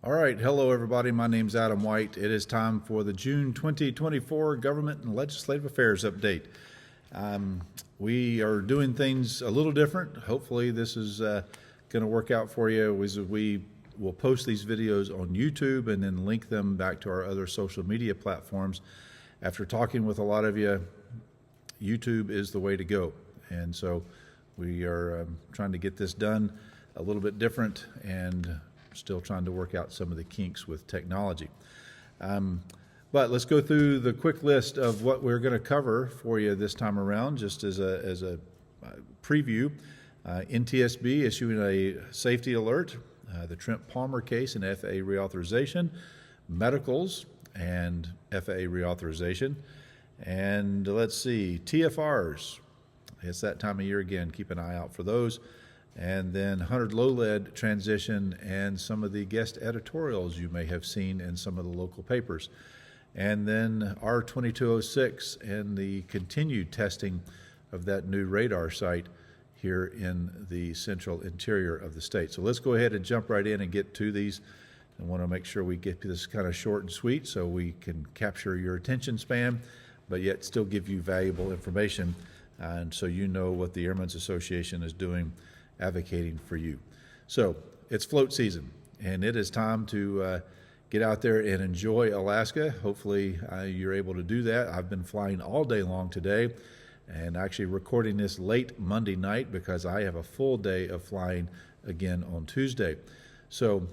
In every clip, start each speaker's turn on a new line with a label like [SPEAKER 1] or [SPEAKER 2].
[SPEAKER 1] All right, hello everybody. My name's Adam White. It is time for the June 2024 Government and Legislative Affairs Update. We are doing things a little different. Hopefully this is going to work out for you. We will post these videos on YouTube and then link them back to our other social media platforms. After talking with a lot of you, YouTube is the way to go. And so we are trying to get this done a little bit different and still trying to work out some of the kinks with technology. But let's go through the quick list of what we're going to cover for you this time around, just as a preview. NTSB issuing a safety alert, the Trent Palmer case and FAA reauthorization, medicals and FAA reauthorization, and let's see, TFRs. It's that time of year again. Keep an eye out for those. And then 100 low lead transition and some of the guest editorials you may have seen in some of the local papers. And then R2206 and the continued testing of that new radar site here in the central interior of the state. So let's go ahead and jump right in and get to these. I want to make sure we get this kind of short and sweet so we can capture your attention span, but yet still give you valuable information, and so you know what the Airmen's Association is doing, advocating for you. So it's float season, and it is time to get out there and enjoy Alaska. Hopefully you're able to do that. I've been flying all day long today, and actually recording this late Monday night because I have a full day of flying again on Tuesday. So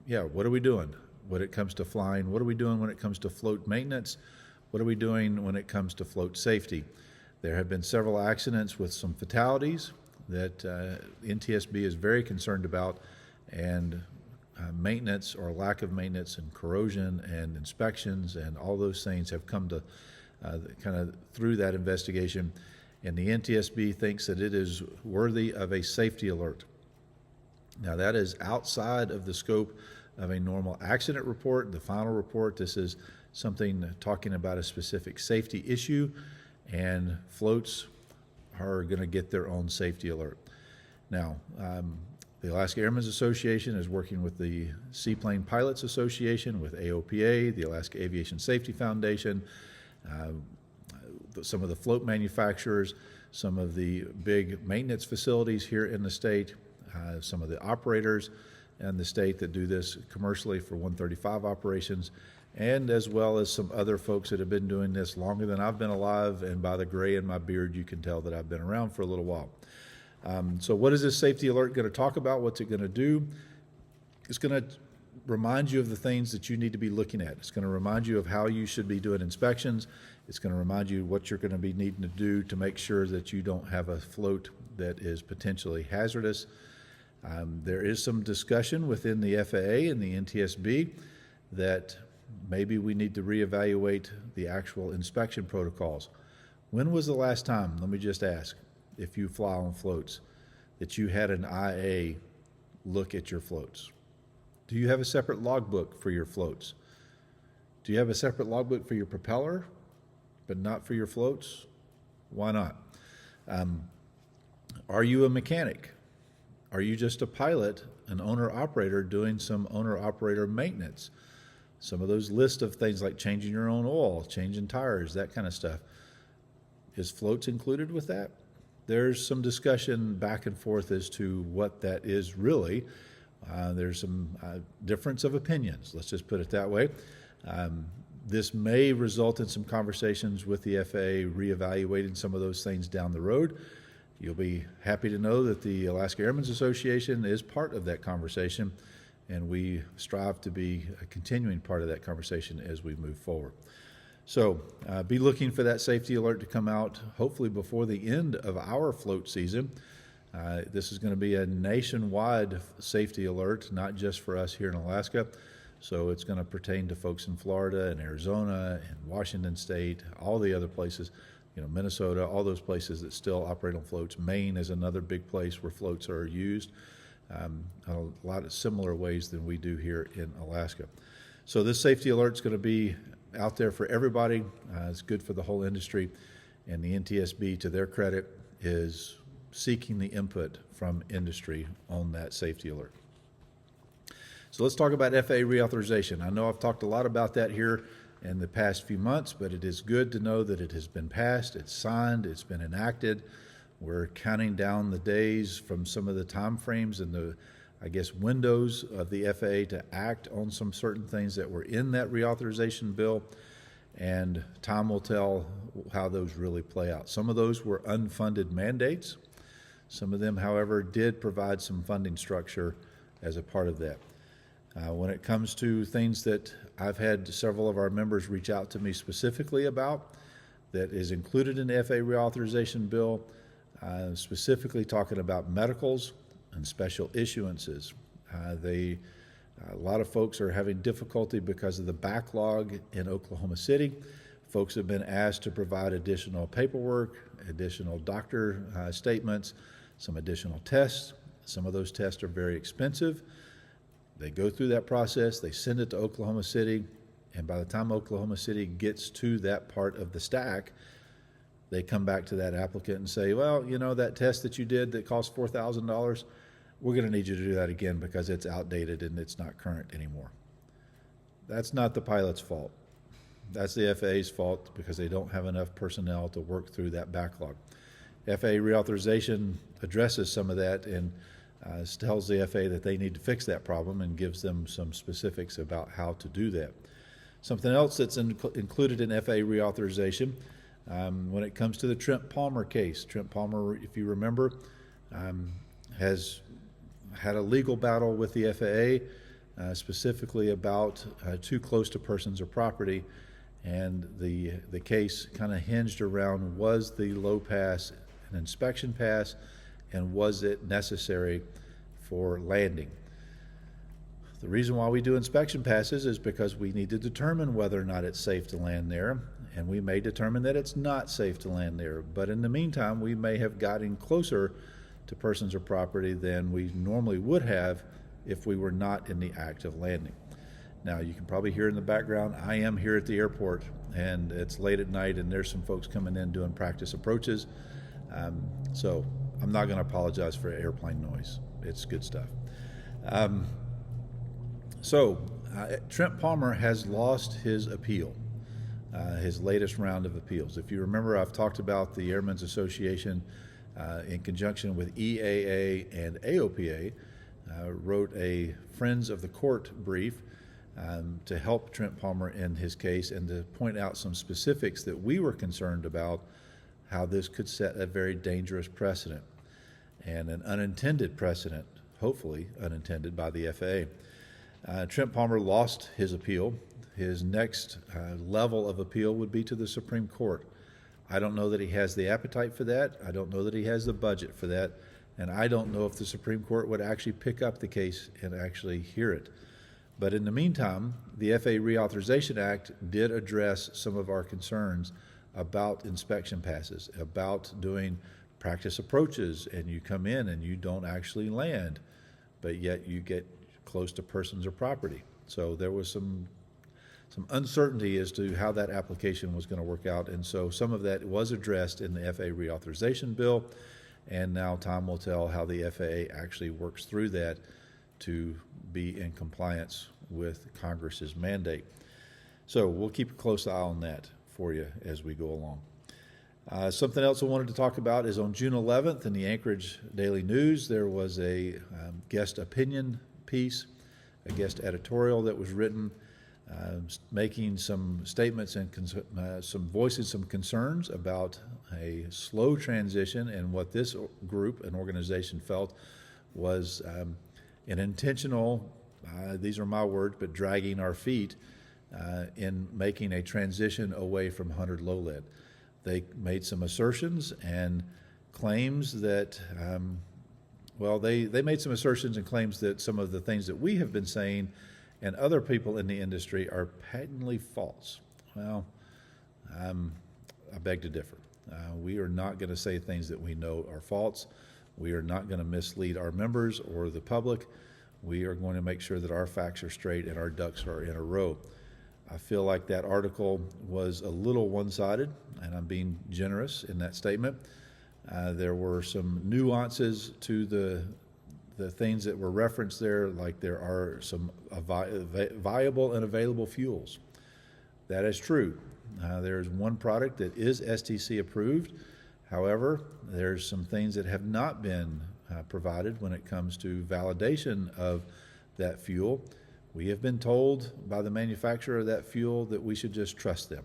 [SPEAKER 1] yeah, what are we doing when it comes to flying? What are we doing when it comes to float maintenance? What are we doing when it comes to float safety? There have been several accidents with some fatalities that NTSB is very concerned about, and maintenance or lack of maintenance and corrosion and inspections and all those things have come to kind of through that investigation, and the NTSB thinks that it is worthy of a safety alert. Now that is outside of the scope of a normal accident report, the final report. This is something talking about a specific safety issue, and floats are going to get their own safety alert. Now, the Alaska Airmen's Association is working with the Seaplane Pilots Association, with AOPA, the Alaska Aviation Safety Foundation, some of the float manufacturers, some of the big maintenance facilities here in the state, some of the operators in the state that do this commercially for 135 operations, and as well as some other folks that have been doing this longer than I've been alive, and by the gray in my beard you can tell that I've been around for a little while. So what is this safety alert going to talk about? What's it going to do? It's going to remind you of the things that you need to be looking at. It's going to remind you of how you should be doing inspections. It's going to remind you what you're going to be needing to do to make sure that you don't have a float that is potentially hazardous. There is some discussion within the FAA and the NTSB that maybe we need to reevaluate the actual inspection protocols. When was the last time, let me just ask, if you fly on floats, that you had an IA look at your floats? Do you have a separate logbook for your floats? Do you have a separate logbook for your propeller, but not for your floats? Why not? Are you a mechanic? Are you just a pilot, an owner-operator doing some owner-operator maintenance? Some of those lists of things like changing your own oil, changing tires, that kind of stuff. Is floats included with that? There's some discussion back and forth as to what that is really. There's some difference of opinions, let's just put it that way. This may result in some conversations with the FAA reevaluating some of those things down the road. You'll be happy to know that the Alaska Airmen's Association is part of that conversation, and we strive to be a continuing part of that conversation as we move forward. So be looking for that safety alert to come out hopefully before the end of our float season. This is going to be a nationwide safety alert, not just for us here in Alaska. So it's going to pertain to folks in Florida and Arizona and Washington State, all the other places, Minnesota, all those places that still operate on floats. Maine is another big place where floats are used, a lot of similar ways than we do here in Alaska. So this safety alert is going to be out there for everybody. It's good for the whole industry, and the NTSB, to their credit, is seeking the input from industry on that safety alert. So let's talk about FAA reauthorization. I know I've talked a lot about that here in the past few months, but it is good to know that it has been passed, it's signed, it's been enacted. We're counting down the days from some of the time frames and the, I guess, windows of the FAA to act on some certain things that were in that reauthorization bill, and time will tell how those really play out. Some of those were unfunded mandates. Some of them, however, did provide some funding structure as a part of that. When it comes to things that I've had several of our members reach out to me specifically about that is included in the FAA reauthorization bill, specifically talking about medicals and special issuances. A lot of folks are having difficulty because of the backlog in Oklahoma City. Folks have been asked to provide additional paperwork, additional doctor statements, some additional tests. Some of those tests are very expensive. They go through that process, they send it to Oklahoma City, and by the time Oklahoma City gets to that part of the stack, they come back to that applicant and say, well, you know, that test that you did that cost $4,000, we're going to need you to do that again because it's outdated and it's not current anymore. That's not the pilot's fault. That's the FAA's fault because they don't have enough personnel to work through that backlog. FAA reauthorization addresses some of that and tells the FAA that they need to fix that problem and gives them some specifics about how to do that. Something else that's included in FAA reauthorization, when it comes to the Trent Palmer case. Trent Palmer, if you remember, has had a legal battle with the FAA, specifically about too close to persons or property, and the case kind of hinged around, was the low pass an inspection pass, and was it necessary for landing? The reason why we do inspection passes is because we need to determine whether or not it's safe to land there, and we may determine that it's not safe to land there. But in the meantime, we may have gotten closer to persons or property than we normally would have if we were not in the act of landing. Now, you can probably hear in the background, I am here at the airport, and it's late at night, and there's some folks coming in doing practice approaches. So I'm not going to apologize for airplane noise. It's good stuff. Trent Palmer has lost his appeal, his latest round of appeals. If you remember, I've talked about the Airmen's Association in conjunction with EAA and AOPA wrote a Friends of the Court brief to help Trent Palmer in his case and to point out some specifics that we were concerned about, how this could set a very dangerous precedent and an unintended precedent, hopefully unintended by the FAA. Trent Palmer lost his appeal. His next level of appeal would be to the Supreme Court. I don't know that he has the appetite for that. I don't know that he has the budget for that. And I don't know if the Supreme Court would actually pick up the case and actually hear it. But in the meantime, the FAA Reauthorization Act did address some of our concerns about inspection passes, about doing practice approaches, and you come in and you don't actually land, but yet you get close to persons or property. So there was some uncertainty as to how that application was going to work out, and so some of that was addressed in the FAA reauthorization bill, and now time will tell how the FAA actually works through that to be in compliance with Congress's mandate. So we'll keep a close eye on that for you as we go along. Something else I wanted to talk about is on June 11th in the Anchorage Daily News, there was a guest opinion piece, a guest editorial that was written making some statements and voicing some concerns about a slow transition and what this group and organization felt was an intentional, these are my words, but dragging our feet in making a transition away from 100 low lead. They made some assertions and claims that, they made some assertions and claims that some of the things that we have been saying and other people in the industry are patently false. Well, I beg to differ. We are not going to say things that we know are false. We are not going to mislead our members or the public. We are going to make sure that our facts are straight and our ducks are in a row. I feel like that article was a little one-sided, and I'm being generous in that statement. There were some nuances to the things that were referenced there, like there are some viable and available fuels. That is true. There's one product that is STC approved. However, there's some things that have not been provided when it comes to validation of that fuel. We have been told by the manufacturer of that fuel that we should just trust them.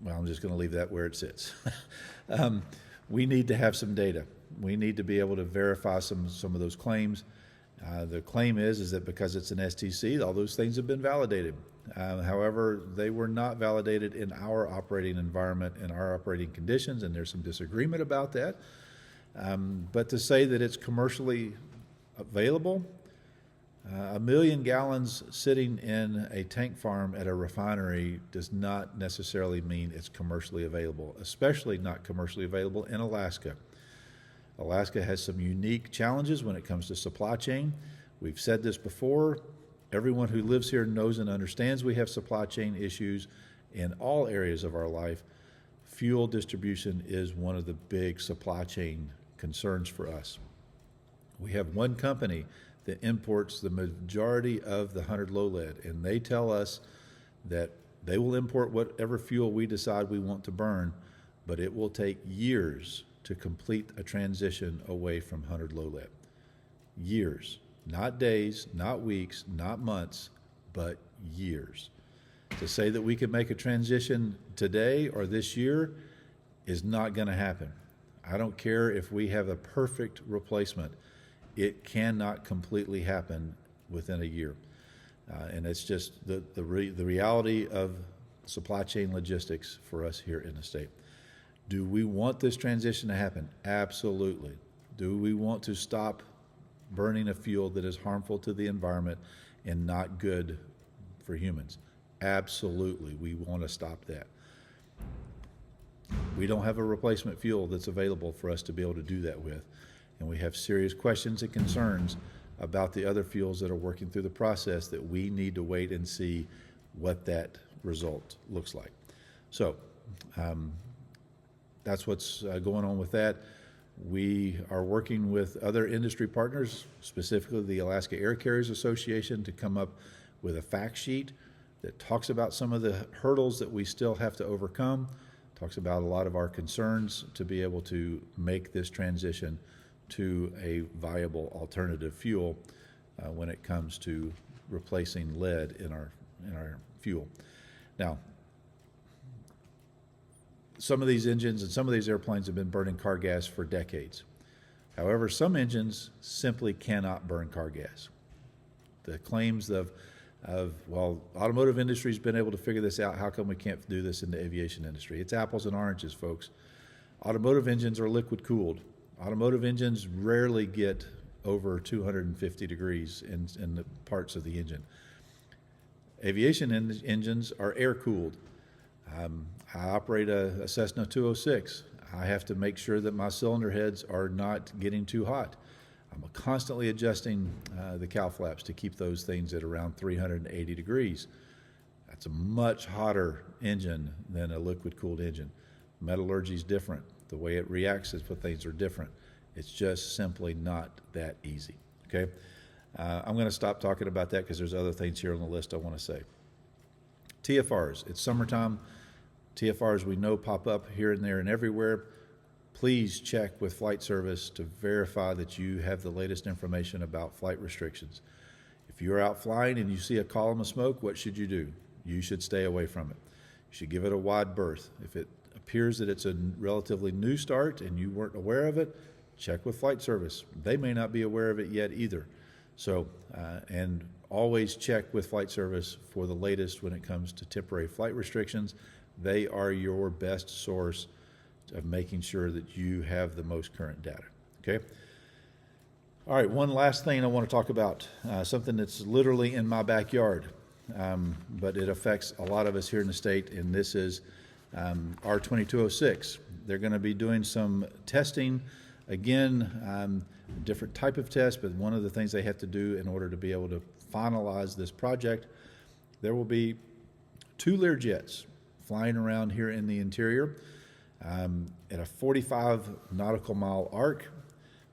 [SPEAKER 1] Well, I'm just going to leave that where it sits. We need to have some data. We need to be able to verify some of those claims. The claim is that because it's an STC, all those things have been validated. However, they were not validated in our operating environment and our operating conditions, and there's some disagreement about that. But to say that it's commercially available, 1 million gallons sitting in a tank farm at a refinery does not necessarily mean it's commercially available, especially not commercially available in Alaska. Alaska has some unique challenges when it comes to supply chain. We've said this before. Everyone who lives here knows and understands we have supply chain issues in all areas of our life. Fuel distribution is one of the big supply chain concerns for us. We have one company that imports the majority of the 100 low lead, and they tell us that they will import whatever fuel we decide we want to burn, but it will take years to complete a transition away from 100 low lead. Years. Not days, not weeks, not months, but years. To say that we can make a transition today or this year is not going to happen. I don't care if we have a perfect replacement. It cannot completely happen within a year. And it's just the reality of supply chain logistics for us here in the state. Do we want this transition to happen? Absolutely. Do we want to stop burning a fuel that is harmful to the environment and not good for humans? Absolutely. We want to stop that. We don't have a replacement fuel that's available for us to be able to do that with. And we have serious questions and concerns about the other fuels that are working through the process that we need to wait and see what that result looks like. So that's what's going on with that. We are working with other industry partners, specifically the Alaska Air Carriers Association, to come up with a fact sheet that talks about some of the hurdles that we still have to overcome, talks about a lot of our concerns to be able to make this transition to a viable alternative fuel when it comes to replacing lead in our fuel. Now, some of these engines and some of these airplanes have been burning car gas for decades. However, some engines simply cannot burn car gas. The claims of automotive industry's been able to figure this out. How come we can't do this in the aviation industry? It's apples and oranges, folks. Automotive engines are liquid cooled. Automotive engines rarely get over 250 degrees in the parts of the engine. Aviation engines are air cooled. I operate a Cessna 206. I have to make sure that my cylinder heads are not getting too hot. I'm constantly adjusting the cowl flaps to keep those things at around 380 degrees. That's a much hotter engine than a liquid-cooled engine. Metallurgy is different. The way it reacts is what things are different. It's just simply not that easy, okay? I'm going to stop talking about that because there's other things here on the list I want to say. TFRs, it's summertime. TFRs we know pop up here and there and everywhere. Please check with Flight Service to verify that you have the latest information about flight restrictions. If you're out flying and you see a column of smoke, what should you do? You should stay away from it. You should give it a wide berth. If it appears that it's a relatively new start and you weren't aware of it, check with Flight Service. They may not be aware of it yet either. So, and always check with Flight Service for the latest when it comes to temporary flight restrictions. They are your best source of making sure that you have the most current data, okay? All right, one last thing I want to talk about, something that's literally in my backyard, but it affects a lot of us here in the state, and this is R2206. They're going to be doing some testing, again, different type of test, but one of the things they have to do in order to be able to finalize this project, there will be 2 Learjets flying around here in the interior. at a 45 nautical mile arc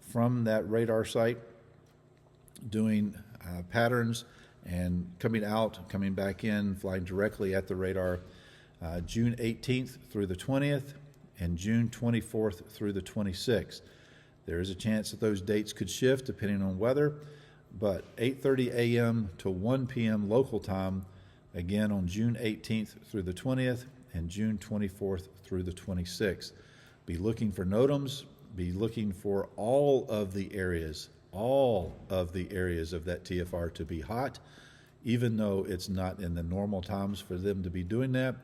[SPEAKER 1] from that radar site, doing patterns and coming out, coming back in, flying directly at the radar June 18th through the 20th and June 24th through the 26th. There is a chance that those dates could shift depending on weather, but 8:30 a.m. to 1 p.m. local time, again on June 18th through the 20th and June 24th through the 26th. Be looking for NOTAMs, be looking for all of the areas of that TFR to be hot, even though it's not in the normal times for them to be doing that.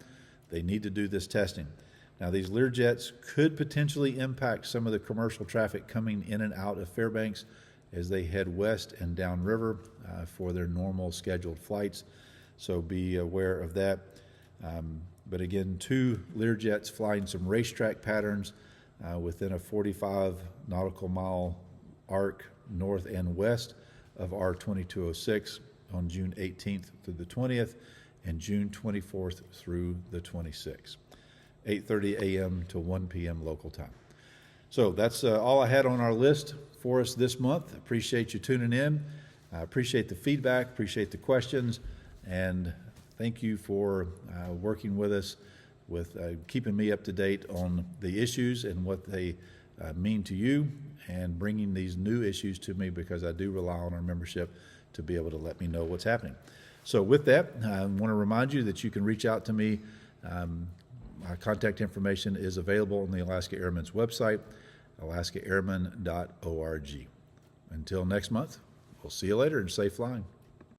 [SPEAKER 1] They need to do this testing. Now, these Learjets could potentially impact some of the commercial traffic coming in and out of Fairbanks as they head west and downriver for their normal scheduled flights. So be aware of that. But again, 2 Learjets flying some racetrack patterns within a 45 nautical mile arc north and west of R2206 on June 18th through the 20th and June 24th through the 26th. 8:30 a.m. to 1 p.m. local time. So that's all I had on our list for us this month. Appreciate you tuning in. I appreciate the feedback, appreciate the questions, and thank you for working with us with keeping me up to date on the issues and what they mean to you, and bringing these new issues to me, because I do rely on our membership to be able to let me know what's happening. So with that, I want to remind you that you can reach out to me. My contact information is available on the Alaska Airmen's website, alaskaairmen.org. Until next month, we'll see you later and safe flying.